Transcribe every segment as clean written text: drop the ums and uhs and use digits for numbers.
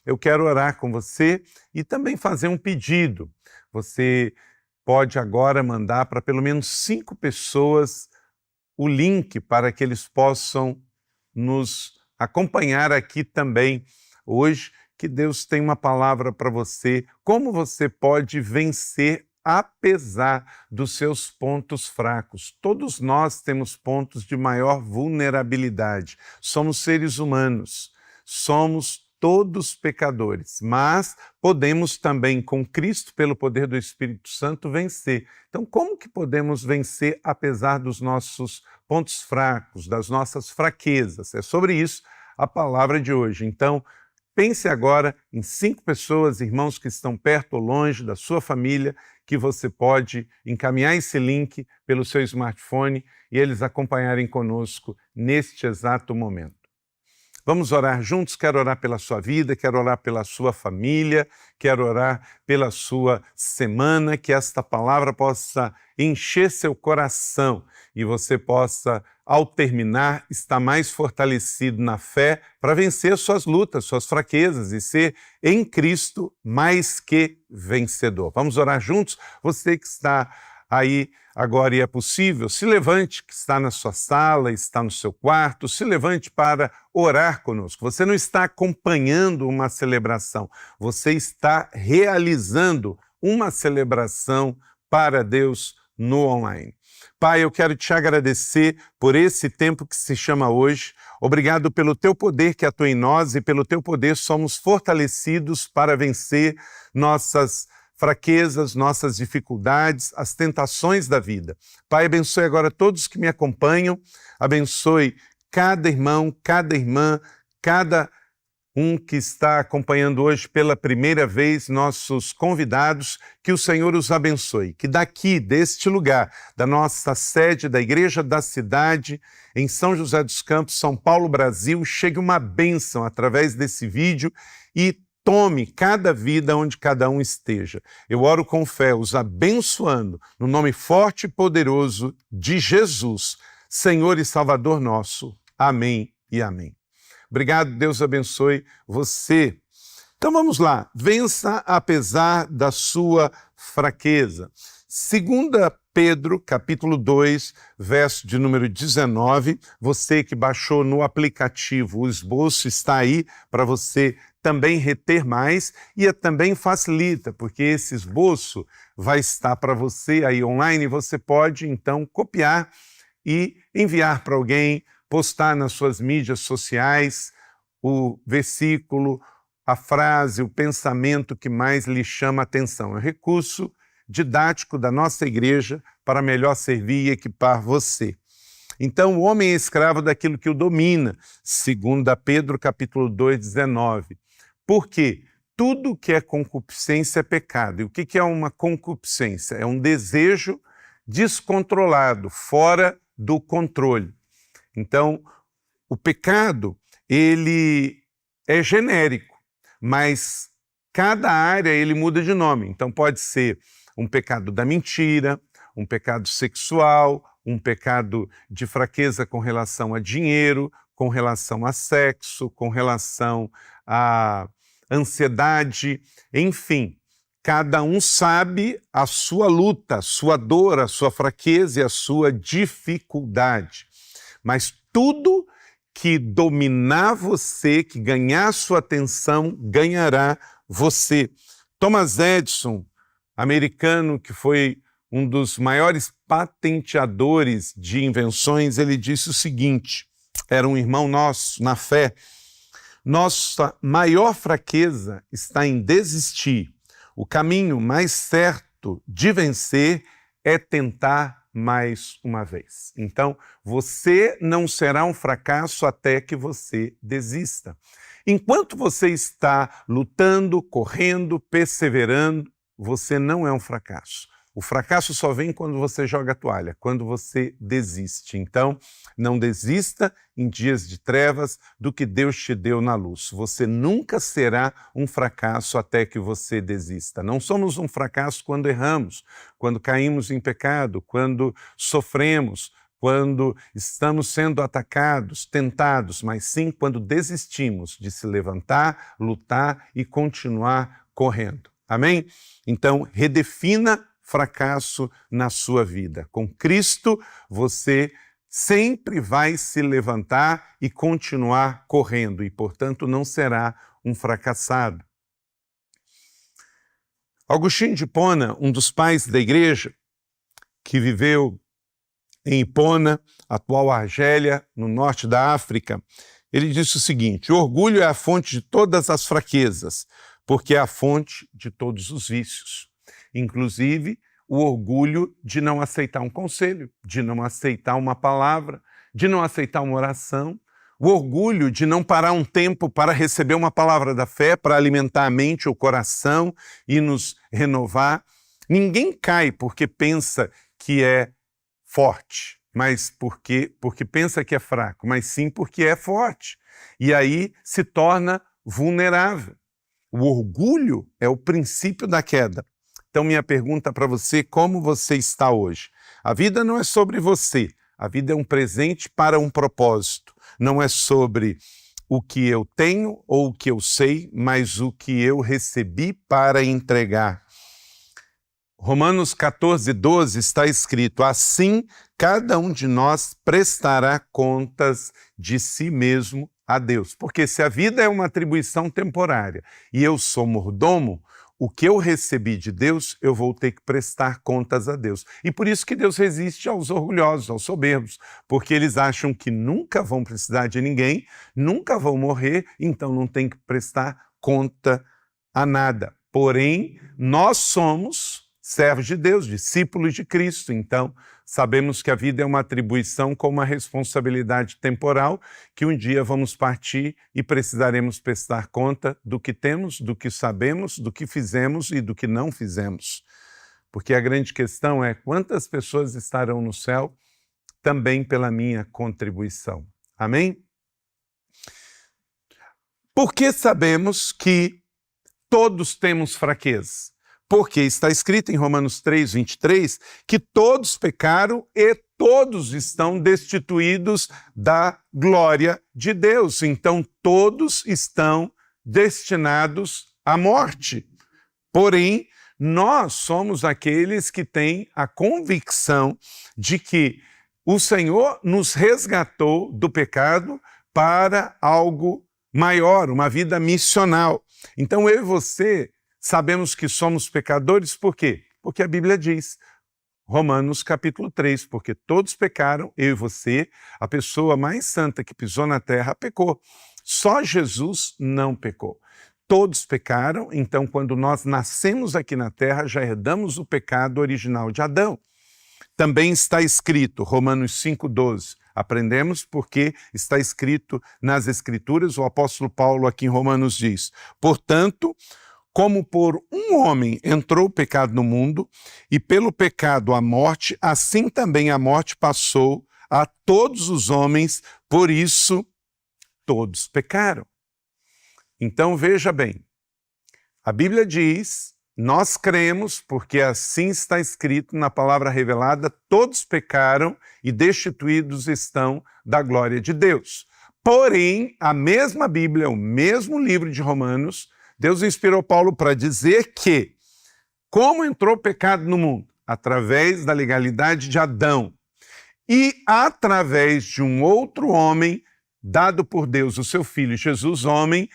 eu quero orar com você e também fazer um pedido. Você pode agora mandar para pelo menos 5 pessoas o link para que eles possam nos acompanhar aqui também hoje, que Deus tem uma palavra para você, como você pode vencer apesar dos seus pontos fracos. Todos nós temos pontos de maior vulnerabilidade. Somos seres humanos, somos todos pecadores, mas podemos também, com Cristo, pelo poder do Espírito Santo, vencer. Então, como que podemos vencer apesar dos nossos pontos fracos, das nossas fraquezas? É sobre isso a palavra de hoje. Então, pense agora em 5 pessoas, irmãos que estão perto ou longe da sua família, que você pode encaminhar esse link pelo seu smartphone e eles acompanharem conosco neste exato momento. Vamos orar juntos? Quero orar pela sua vida, quero orar pela sua família, quero orar pela sua semana, que esta palavra possa encher seu coração e você possa, ao terminar, estar mais fortalecido na fé para vencer suas lutas, suas fraquezas e ser em Cristo mais que vencedor. Vamos orar juntos? Você que está aí agora e é possível, se levante, que está na sua sala, está no seu quarto, se levante para orar conosco. Você não está acompanhando uma celebração, você está realizando uma celebração para Deus no online. Pai, eu quero te agradecer por esse tempo que se chama hoje. Obrigado pelo teu poder que atua em nós e pelo teu poder somos fortalecidos para vencer nossas fraquezas, nossas dificuldades, as tentações da vida. Pai, abençoe agora todos que me acompanham, abençoe cada irmão, cada irmã, cada um que está acompanhando hoje pela primeira vez, nossos convidados, que o Senhor os abençoe, que daqui, deste lugar, da nossa sede, da Igreja da Cidade, em São José dos Campos, São Paulo, Brasil, chegue uma bênção através desse vídeo e tome cada vida onde cada um esteja. Eu oro com fé, os abençoando, no nome forte e poderoso de Jesus, Senhor e Salvador nosso. Amém e amém. Obrigado, Deus abençoe você. Então vamos lá, vença apesar da sua fraqueza. 2 Pedro, capítulo 2, verso de número 19, você que baixou no aplicativo, o esboço está aí para você também reter mais e também facilita, porque esse esboço vai estar para você aí online e você pode então copiar e enviar para alguém, postar nas suas mídias sociais o versículo, a frase, o pensamento que mais lhe chama a atenção. É um recurso didático da nossa igreja para melhor servir e equipar você. Então, o homem é escravo daquilo que o domina, 2 Pedro capítulo 2, 19. Por quê? Tudo que é concupiscência é pecado. E o que é uma concupiscência? É um desejo descontrolado, fora do controle. Então, o pecado, ele é genérico, mas cada área ele muda de nome. Então, pode ser um pecado da mentira, um pecado sexual, um pecado de fraqueza com relação a dinheiro, com relação a sexo, com relação a ansiedade, enfim. Cada um sabe a sua luta, a sua dor, a sua fraqueza e a sua dificuldade. Mas tudo que dominar você, que ganhar sua atenção, ganhará você. Thomas Edison, americano que foi um dos maiores patenteadores de invenções, ele disse o seguinte, era um irmão nosso na fé: nossa maior fraqueza está em desistir. O caminho mais certo de vencer é tentar mais uma vez. Então, você não será um fracasso até que você desista. Enquanto você está lutando, correndo, perseverando, você não é um fracasso. O fracasso só vem quando você joga a toalha, quando você desiste. Então, não desista em dias de trevas do que Deus te deu na luz. Você nunca será um fracasso até que você desista. Não somos um fracasso quando erramos, quando caímos em pecado, quando sofremos, quando estamos sendo atacados, tentados, mas sim quando desistimos de se levantar, lutar e continuar correndo. Amém? Então, redefina fracasso na sua vida. Com Cristo, você sempre vai se levantar e continuar correndo e, portanto, não será um fracassado. Agostinho de Hipona, um dos pais da igreja, que viveu em Hipona, atual Argélia, no norte da África, ele disse o seguinte: o orgulho é a fonte de todas as fraquezas, porque é a fonte de todos os vícios. Inclusive, o orgulho de não aceitar um conselho, de não aceitar uma palavra, de não aceitar uma oração, o orgulho de não parar um tempo para receber uma palavra da fé, para alimentar a mente, o coração e nos renovar. Ninguém cai porque pensa que é forte, mas porque pensa que é fraco, mas sim porque é forte. E aí se torna vulnerável. O orgulho é o princípio da queda. Então minha pergunta para você: como você está hoje? A vida não é sobre você, a vida é um presente para um propósito. Não é sobre o que eu tenho ou o que eu sei, mas o que eu recebi para entregar. Romanos 14:12 está escrito: assim, cada um de nós prestará contas de si mesmo a Deus. Porque se a vida é uma atribuição temporária e eu sou mordomo, o que eu recebi de Deus, eu vou ter que prestar contas a Deus. E por isso que Deus resiste aos orgulhosos, aos soberbos, porque eles acham que nunca vão precisar de ninguém, nunca vão morrer, então não tem que prestar conta a nada. Porém, nós somos servos de Deus, discípulos de Cristo. Então, sabemos que a vida é uma atribuição com uma responsabilidade temporal, que um dia vamos partir e precisaremos prestar conta do que temos, do que sabemos, do que fizemos e do que não fizemos. Porque a grande questão é quantas pessoas estarão no céu também pela minha contribuição. Amém? Porque sabemos que todos temos fraquezas. Porque está escrito em Romanos 3:23 que todos pecaram e todos estão destituídos da glória de Deus. Então, todos estão destinados à morte. Porém, nós somos aqueles que têm a convicção de que o Senhor nos resgatou do pecado para algo maior, uma vida missional. Então, eu e você sabemos que somos pecadores, por quê? Porque a Bíblia diz, Romanos capítulo 3, porque todos pecaram, eu e você, a pessoa mais santa que pisou na terra pecou. Só Jesus não pecou. Todos pecaram, então quando nós nascemos aqui na terra, já herdamos o pecado original de Adão. Também está escrito, Romanos 5:12, aprendemos porque está escrito nas Escrituras, o apóstolo Paulo aqui em Romanos diz, portanto, como por um homem entrou o pecado no mundo, e pelo pecado a morte, assim também a morte passou a todos os homens, por isso todos pecaram. Então veja bem, a Bíblia diz, nós cremos, porque assim está escrito na palavra revelada, todos pecaram e destituídos estão da glória de Deus. Porém, a mesma Bíblia, o mesmo livro de Romanos, Deus inspirou Paulo para dizer que, como entrou o pecado no mundo? Através da legalidade de Adão e através de um outro homem dado por Deus, o seu Filho Jesus, homem,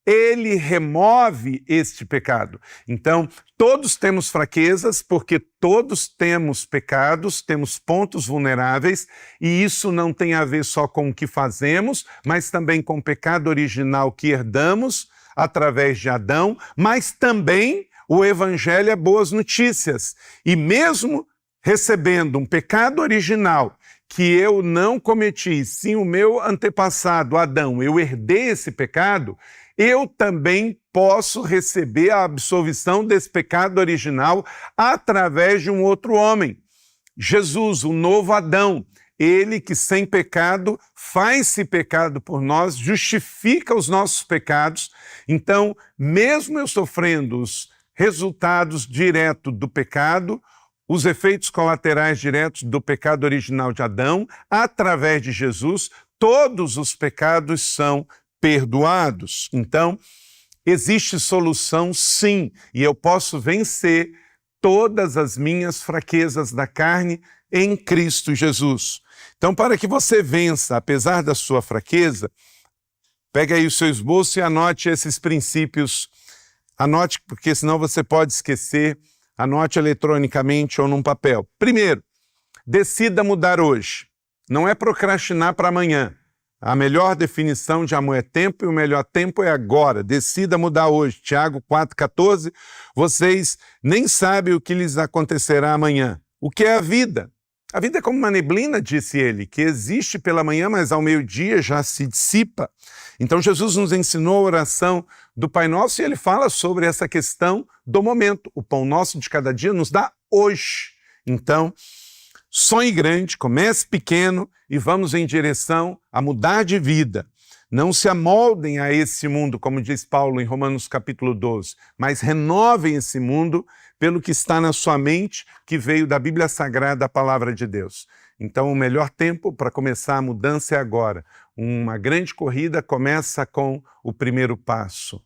ele remove este pecado. Então, todos temos fraquezas, porque todos temos pecados, temos pontos vulneráveis, e isso não tem a ver só com o que fazemos, mas também com o pecado original que herdamos, através de Adão, mas também o Evangelho é boas notícias. E mesmo recebendo um pecado original que eu não cometi, sim o meu antepassado, Adão, eu herdei esse pecado, eu também posso receber a absolvição desse pecado original através de um outro homem. Jesus, o novo Adão. Ele que sem pecado faz-se pecado por nós, justifica os nossos pecados. Então, mesmo eu sofrendo os resultados diretos do pecado, os efeitos colaterais diretos do pecado original de Adão, através de Jesus, todos os pecados são perdoados. Então, existe solução, sim, e eu posso vencer todas as minhas fraquezas da carne em Cristo Jesus. Então, para que você vença, apesar da sua fraqueza, pegue aí o seu esboço e anote esses princípios. Anote, porque senão você pode esquecer. Anote eletronicamente ou num papel. Primeiro, decida mudar hoje. Não é procrastinar para amanhã. A melhor definição de amor é tempo e o melhor tempo é agora. Decida mudar hoje. Tiago 4,14. Vocês nem sabem o que lhes acontecerá amanhã. O que é a vida? A vida é como uma neblina, disse ele, que existe pela manhã, mas ao meio-dia já se dissipa. Então Jesus nos ensinou a oração do Pai Nosso e ele fala sobre essa questão do momento. O pão nosso de cada dia nos dá hoje. Então, sonhe grande, comece pequeno e vamos em direção a mudar de vida. Não se amoldem a esse mundo, como diz Paulo em Romanos capítulo 12, mas renovem esse mundo pelo que está na sua mente, que veio da Bíblia Sagrada, a Palavra de Deus. Então, o melhor tempo para começar a mudança é agora. Uma grande corrida começa com o primeiro passo.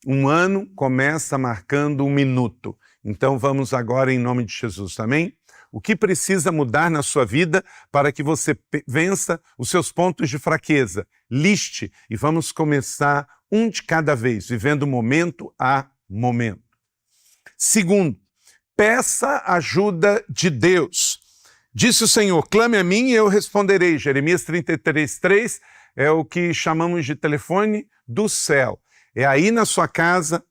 Um ano começa marcando 1 minuto. Então, vamos agora em nome de Jesus, amém? O que precisa mudar na sua vida para que você vença os seus pontos de fraqueza? Liste e vamos começar um de cada vez, vivendo momento a momento. Segundo, peça ajuda de Deus. Disse o Senhor, clame a mim e eu responderei. Jeremias 33:3 é o que chamamos de telefone do céu. É aí na sua casa,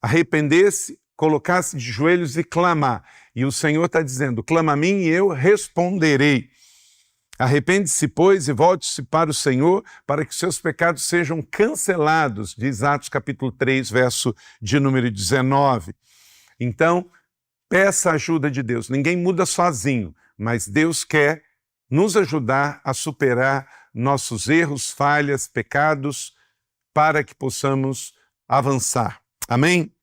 arrepender-se, colocar-se de joelhos e clamar. E o Senhor está dizendo, clama a mim e eu responderei. Arrepende-se, pois, e volte-se para o Senhor, para que seus pecados sejam cancelados, diz Atos capítulo 3, verso de número 19. Então, peça a ajuda de Deus. Ninguém muda sozinho, mas Deus quer nos ajudar a superar nossos erros, falhas, pecados, para que possamos avançar. Amém?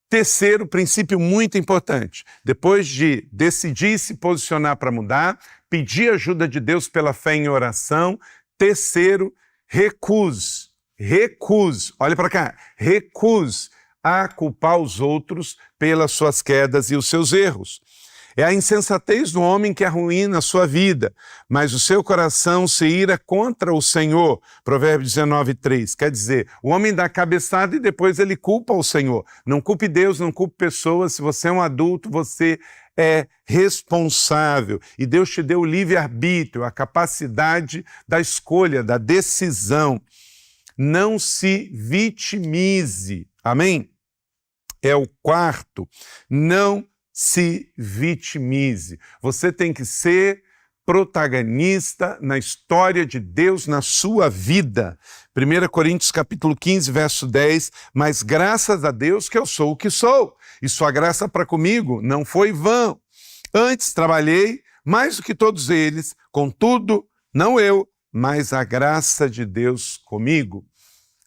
Terceiro princípio muito importante. Depois de decidir se posicionar para mudar, pedir ajuda de Deus pela fé em oração. Terceiro, recuse. Recuse. Olha para cá. Recuse a culpar os outros pelas suas quedas e os seus erros. É a insensatez do homem que arruína a sua vida, mas o seu coração se ira contra o Senhor. Provérbios 19:3. Quer dizer, o homem dá cabeçada e depois ele culpa o Senhor. Não culpe Deus, não culpe pessoas. Se você é um adulto, você é responsável. E Deus te deu o livre-arbítrio, a capacidade da escolha, da decisão. Não se vitimize. Amém? É o quarto. Não se vitimize. Você tem que ser protagonista na história de Deus na sua vida. 1 Coríntios capítulo 15, verso 10, mas graças a Deus que eu sou o que sou, e sua graça para comigo não foi vã. Antes trabalhei mais do que todos eles, contudo, não eu, mas a graça de Deus comigo.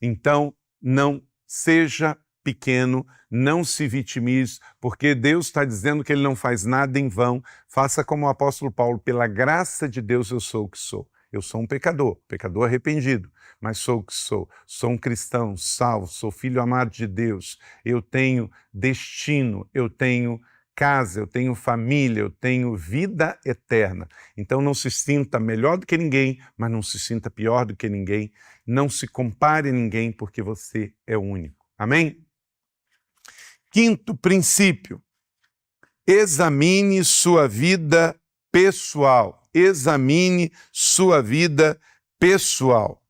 Então, não seja pequeno, não se vitimize, porque Deus está dizendo que Ele não faz nada em vão. Faça como o apóstolo Paulo, pela graça de Deus eu sou o que sou. Eu sou um pecador arrependido, mas sou o que sou. Sou um cristão salvo, sou filho amado de Deus. Eu tenho destino, eu tenho casa, eu tenho família, eu tenho vida eterna. Então não se sinta melhor do que ninguém, mas não se sinta pior do que ninguém. Não se compare a ninguém, porque você é único. Amém? Quinto princípio, examine sua vida pessoal. Examine sua vida pessoal.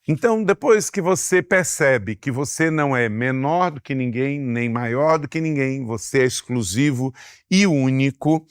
Então, depois que você percebe que você não é menor do que ninguém, nem maior do que ninguém, você é exclusivo e único,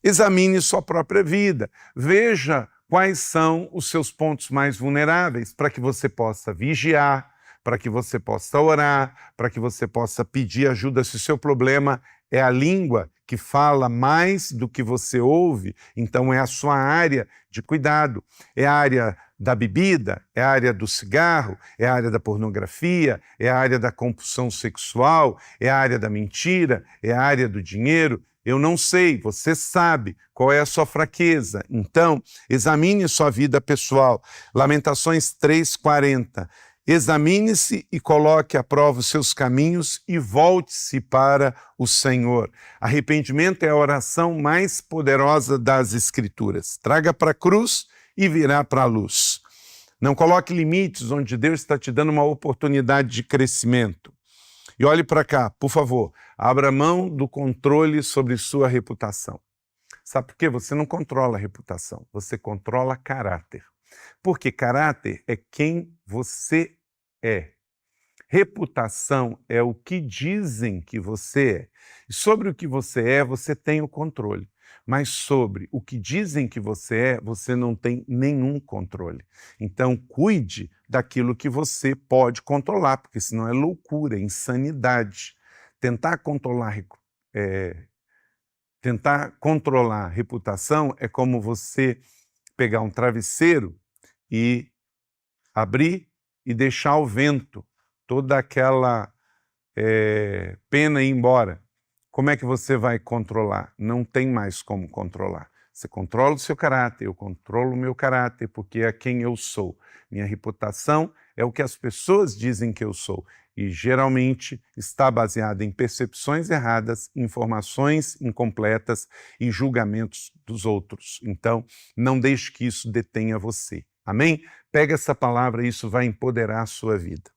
examine sua própria vida. Veja quais são os seus pontos mais vulneráveis para que você possa vigiar, para que você possa orar, para que você possa pedir ajuda. Se o seu problema é a língua que fala mais do que você ouve, então é a sua área de cuidado. É a área da bebida, é a área do cigarro, é a área da pornografia, é a área da compulsão sexual, é a área da mentira, é a área do dinheiro. Eu não sei, você sabe qual é a sua fraqueza. Então, examine sua vida pessoal. Lamentações 3:40. Examine-se e coloque à prova os seus caminhos e volte-se para o Senhor. Arrependimento é a oração mais poderosa das Escrituras. Traga para a cruz e virá para a luz. Não coloque limites onde Deus está te dando uma oportunidade de crescimento. E olhe para cá, por favor, abra mão do controle sobre sua reputação. Sabe por quê? Você não controla a reputação, você controla caráter. Porque caráter é quem você é. Reputação é o que dizem que você é. E sobre o que você é, você tem o controle. Mas sobre o que dizem que você é, você não tem nenhum controle. Então, cuide daquilo que você pode controlar, porque senão é loucura, é insanidade. Tentar controlar a reputação é como você pegar um travesseiro e abrir e deixar ao vento toda aquela pena ir embora. Como é que você vai controlar? Não tem mais como controlar. Você controla o seu caráter, eu controlo o meu caráter, porque é quem eu sou. Minha reputação é o que as pessoas dizem que eu sou. E geralmente está baseada em percepções erradas, informações incompletas e julgamentos dos outros. Então, não deixe que isso detenha você. Amém? Pega essa palavra e isso vai empoderar a sua vida.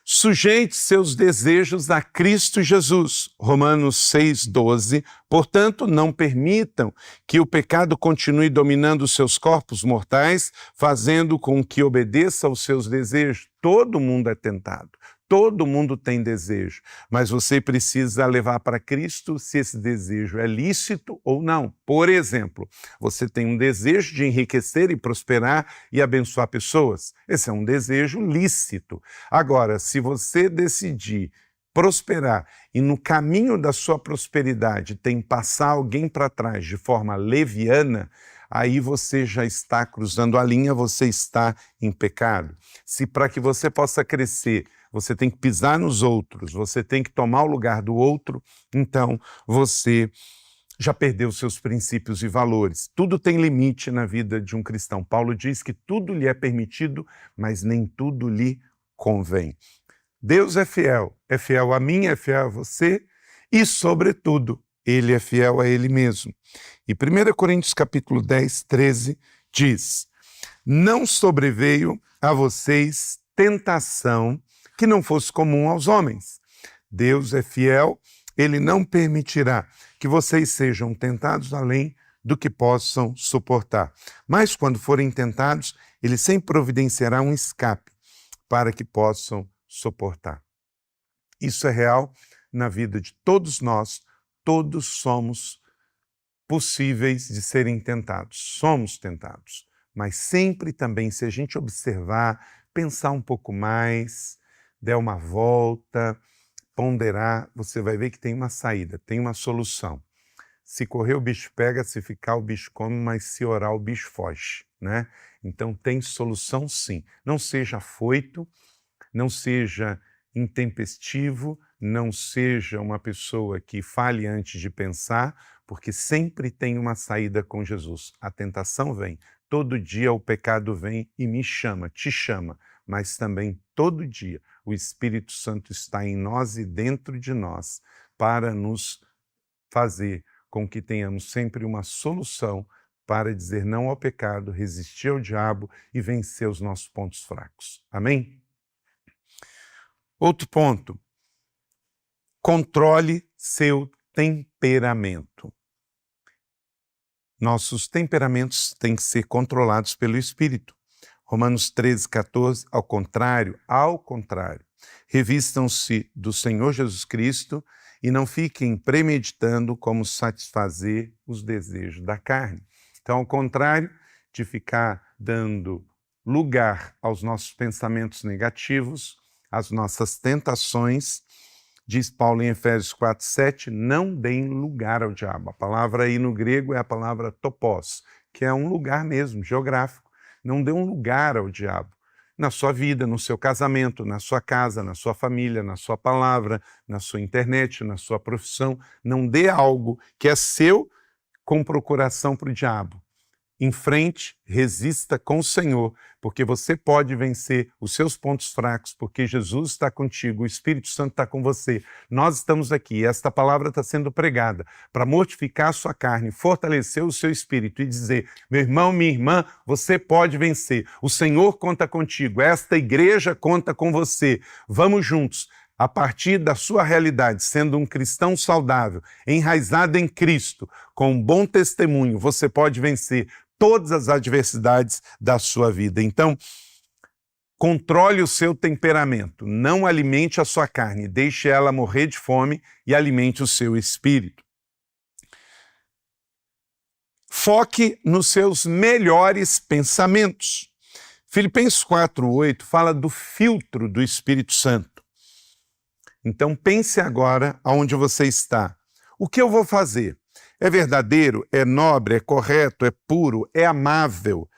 Sujeite seus desejos a Cristo Jesus. Romanos 6:12. Portanto, não permitam que o pecado continue dominando seus corpos mortais, fazendo com que obedeça aos seus desejos. Todo mundo é tentado. Todo mundo tem desejo, mas você precisa levar para Cristo se esse desejo é lícito ou não. Por exemplo, você tem um desejo de enriquecer e prosperar e abençoar pessoas. Esse é um desejo lícito. Agora, se você decidir prosperar e no caminho da sua prosperidade tem passar alguém para trás de forma leviana, aí você já está cruzando a linha, você está em pecado. Se para que você possa crescer, você tem que pisar nos outros, você tem que tomar o lugar do outro, então você já perdeu seus princípios e valores. Tudo tem limite na vida de um cristão. Paulo diz que tudo lhe é permitido, mas nem tudo lhe convém. Deus é fiel a mim, é fiel a você e, sobretudo, Ele é fiel a Ele mesmo. E 1 Coríntios capítulo 10, 13 diz: não sobreveio a vocês tentação que não fosse comum aos homens. Deus é fiel, Ele não permitirá que vocês sejam tentados além do que possam suportar. Mas quando forem tentados, Ele sempre providenciará um escape para que possam suportar. Isso é real na vida de todos nós, todos somos possíveis de serem tentados. Somos tentados, mas sempre também, se a gente observar, pensar um pouco mais, der uma volta, ponderar, você vai ver que tem uma saída, tem uma solução. Se correr, o bicho pega, se ficar, o bicho come, mas se orar, o bicho foge, né? Então tem solução sim. Não seja afoito, não seja intempestivo, não seja uma pessoa que fale antes de pensar, porque sempre tem uma saída com Jesus. A tentação vem, todo dia o pecado vem e me chama, te chama, mas também todo dia o Espírito Santo está em nós e dentro de nós para nos fazer com que tenhamos sempre uma solução para dizer não ao pecado, resistir ao diabo e vencer os nossos pontos fracos. Amém? Outro ponto, controle seu temperamento. Nossos temperamentos têm que ser controlados pelo Espírito. Romanos 13, 14, ao contrário, revistam-se do Senhor Jesus Cristo e não fiquem premeditando como satisfazer os desejos da carne. Então, ao contrário de ficar dando lugar aos nossos pensamentos negativos, às nossas tentações, diz Paulo em Efésios 4, 7, não deem lugar ao diabo. A palavra aí no grego é a palavra topos, que é um lugar mesmo, geográfico. Não dê um lugar ao diabo. na sua vida, no seu casamento, na sua casa, na sua família, na sua palavra, na sua internet, na sua profissão. Não dê algo que é seu com procuração para o diabo. Em frente, resista com o Senhor, porque você pode vencer os seus pontos fracos, porque Jesus está contigo, o Espírito Santo está com você. Nós estamos aqui, e esta palavra está sendo pregada para mortificar a sua carne, fortalecer o seu espírito e dizer: meu irmão, minha irmã, você pode vencer. O Senhor conta contigo, esta igreja conta com você. Vamos juntos. A partir da sua realidade, sendo um cristão saudável, enraizado em Cristo, com um bom testemunho, você pode vencer todas as adversidades da sua vida. Então, controle o seu temperamento, não alimente a sua carne, deixe ela morrer de fome e alimente o seu espírito. Foque nos seus melhores pensamentos. Filipenses 4:8 fala do filtro do Espírito Santo. Então pense agora aonde você está. O que eu vou fazer? É verdadeiro, é nobre, é correto, é puro, é amável,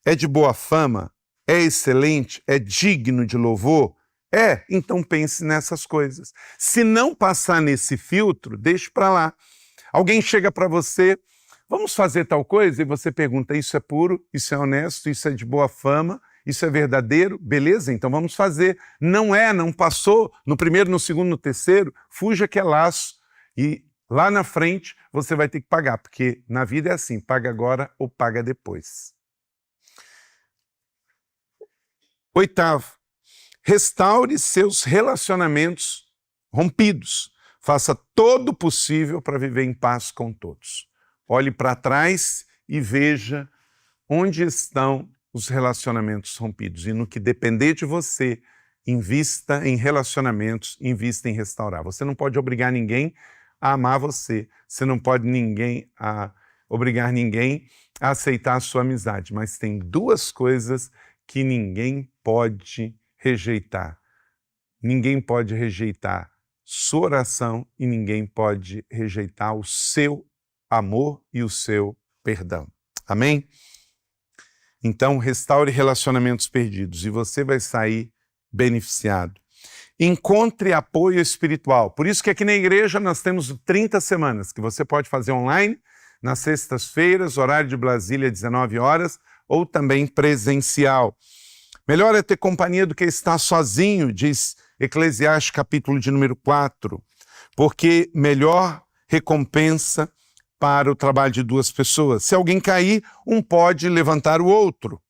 é de boa fama, é excelente, é digno de louvor? É, então pense nessas coisas. Se não passar nesse filtro, deixe para lá. Alguém chega para você, vamos fazer tal coisa? E você pergunta, isso é puro, isso é honesto, isso é de boa fama, isso é verdadeiro? Beleza, então vamos fazer. Não é, não passou, no primeiro, no segundo, no terceiro, fuja que é laço. E lá na frente você vai ter que pagar, porque na vida é assim, paga agora ou paga depois. 8º, restaure seus relacionamentos rompidos. Faça todo o possível para viver em paz com todos. Olhe para trás e veja onde estão os relacionamentos rompidos. E no que depender de você, invista em relacionamentos, invista em restaurar. Você não pode obrigar ninguém a amar você. Você não pode obrigar ninguém a aceitar a sua amizade. Mas tem duas coisas que ninguém pode rejeitar. Ninguém pode rejeitar sua oração e ninguém pode rejeitar o seu amor e o seu perdão. Amém? Então, restaure relacionamentos perdidos e você vai sair beneficiado. Encontre apoio espiritual. Por isso que aqui na igreja nós temos 30 semanas, que você pode fazer online, nas sextas-feiras, horário de Brasília, 19 horas, ou também presencial. Melhor é ter companhia do que estar sozinho, diz Eclesiastes capítulo de número 4, porque melhor recompensa para o trabalho de duas pessoas. Se alguém cair, um pode levantar o outro,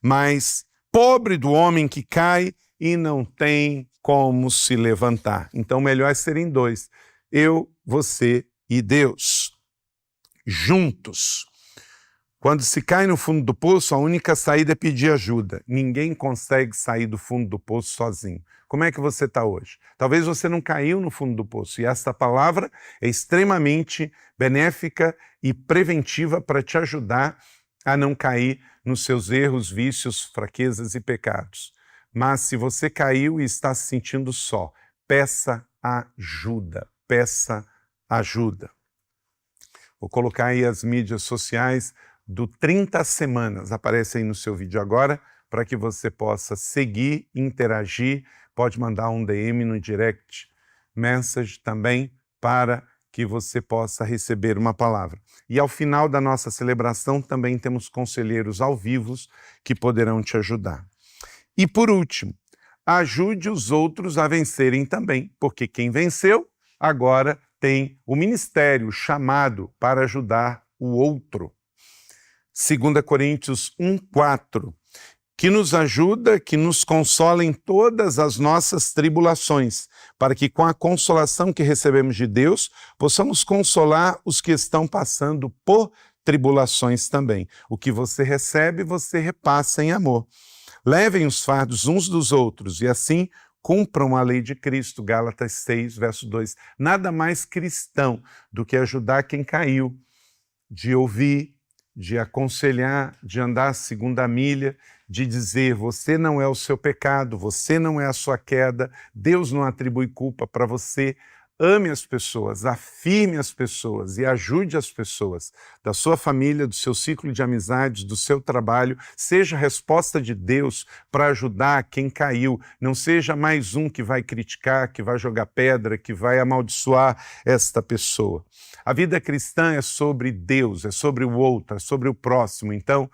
mas pobre do homem que cai e não tem como se levantar. Então, melhor é serem dois. Eu, você e Deus. Juntos. Quando se cai no fundo do poço, a única saída é pedir ajuda. Ninguém consegue sair do fundo do poço sozinho. Como é que você está hoje? Talvez você não caiu no fundo do poço. E esta palavra é extremamente benéfica e preventiva para te ajudar a não cair nos seus erros, vícios, fraquezas e pecados. Mas se você caiu e está se sentindo só, peça ajuda, peça ajuda. Vou colocar aí as mídias sociais do 30 semanas, aparece aí no seu vídeo agora, para que você possa seguir, interagir, pode mandar um DM no direct message também, para que você possa receber uma palavra. E ao final da nossa celebração também temos conselheiros ao vivo que poderão te ajudar. E por último, ajude os outros a vencerem também, porque quem venceu agora tem o ministério, o chamado para ajudar o outro. 2 Coríntios 1:4, que nos ajuda, que nos consola em todas as nossas tribulações, para que com a consolação que recebemos de Deus, possamos consolar os que estão passando por tribulações também. O que você recebe, você repassa em amor. Levem os fardos uns dos outros e assim cumpram a lei de Cristo, Gálatas 6, verso 2. Nada mais cristão do que ajudar quem caiu, de ouvir, de aconselhar, de andar a segunda milha, de dizer, você não é o seu pecado, você não é a sua queda, Deus não atribui culpa para você, ame as pessoas, afirme as pessoas e ajude as pessoas da sua família, do seu ciclo de amizades, do seu trabalho. Seja a resposta de Deus para ajudar quem caiu. Não seja mais um que vai criticar, que vai jogar pedra, que vai amaldiçoar esta pessoa. A vida cristã é sobre Deus, é sobre o outro, é sobre o próximo. Então,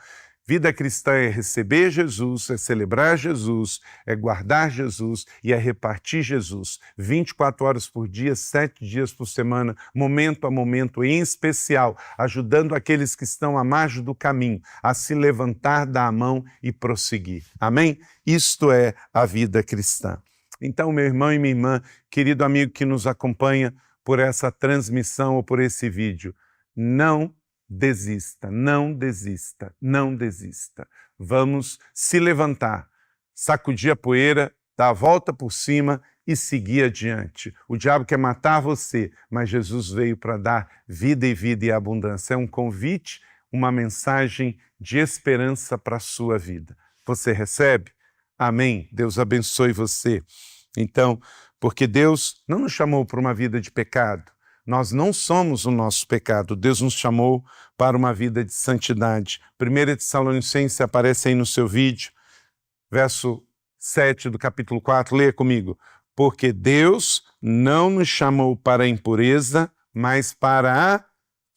vida cristã é receber Jesus, é celebrar Jesus, é guardar Jesus e é repartir Jesus. 24 horas por dia, 7 dias por semana, momento a momento, em especial, ajudando aqueles que estão à margem do caminho a se levantar, dar a mão e prosseguir. Amém? Isto é a vida cristã. Então, meu irmão e minha irmã, querido amigo que nos acompanha por essa transmissão ou por esse vídeo, não desista, não desista, não desista. Vamos se levantar, sacudir a poeira, dar a volta por cima e seguir adiante. O diabo quer matar você, mas Jesus veio para dar vida e abundância. É um convite, uma mensagem de esperança para a sua vida. Você recebe? Amém. Deus abençoe você. Então, porque Deus não nos chamou para uma vida de pecado. Nós não somos o nosso pecado. Deus nos chamou para uma vida de santidade. 1 Tessalonicenses aparece aí no seu vídeo, verso 7 do capítulo 4. Leia comigo. Porque Deus não nos chamou para a impureza, mas para a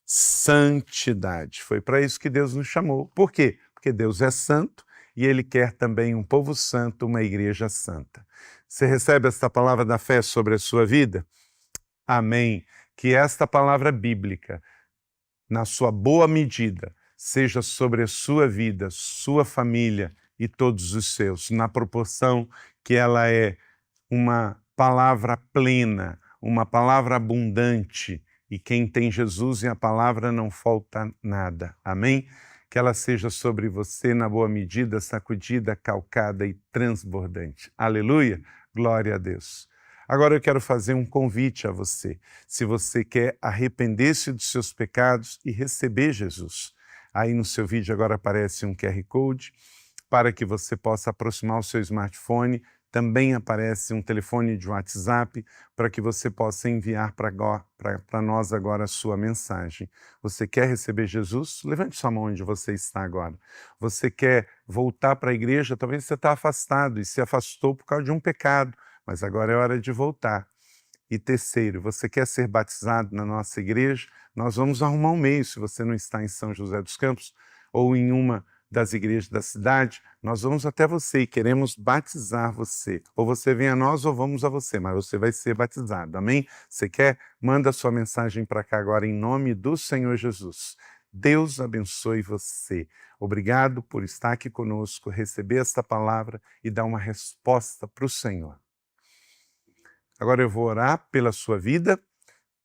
santidade. Foi para isso que Deus nos chamou. Por quê? Porque Deus é santo e Ele quer também um povo santo, uma igreja santa. Você recebe esta palavra da fé sobre a sua vida? Amém. Que esta palavra bíblica, na sua boa medida, seja sobre a sua vida, sua família e todos os seus, na proporção que ela é uma palavra plena, uma palavra abundante, e quem tem Jesus e a palavra não falta nada. Amém? Que ela seja sobre você na boa medida, sacudida, calcada e transbordante. Aleluia! Glória a Deus. Agora eu quero fazer um convite a você. Se você quer arrepender-se dos seus pecados e receber Jesus, aí no seu vídeo agora aparece um QR Code para que você possa aproximar o seu smartphone. Também aparece um telefone de WhatsApp para que você possa enviar para nós agora a sua mensagem. Você quer receber Jesus? Levante sua mão onde você está agora. Você quer voltar para a igreja? Talvez você está afastado e se afastou por causa de um pecado, mas agora é hora de voltar. E terceiro, você quer ser batizado na nossa igreja? Nós vamos arrumar um meio, se você não está em São José dos Campos ou em uma das igrejas da cidade, nós vamos até você e queremos batizar você. Ou você vem a nós ou vamos a você, mas você vai ser batizado, amém? Você quer? Manda sua mensagem para cá agora em nome do Senhor Jesus. Deus abençoe você. Obrigado por estar aqui conosco, receber esta palavra e dar uma resposta para o Senhor. Agora eu vou orar pela sua vida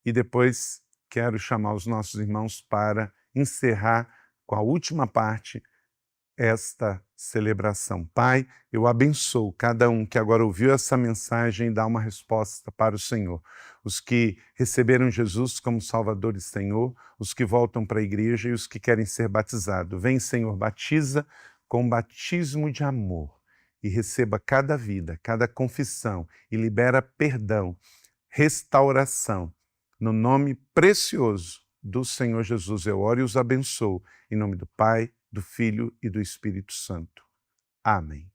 e depois quero chamar os nossos irmãos para encerrar com a última parte esta celebração. Pai, eu abençoo cada um que agora ouviu essa mensagem e dá uma resposta para o Senhor. Os que receberam Jesus como Salvador e Senhor, os que voltam para a igreja e os que querem ser batizados. Vem, Senhor, batiza com batismo de amor e receba cada vida, cada confissão e libera perdão, restauração. No nome precioso do Senhor Jesus, eu oro e os abençoo. Em nome do Pai, do Filho e do Espírito Santo. Amém.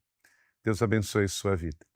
Deus abençoe a sua vida.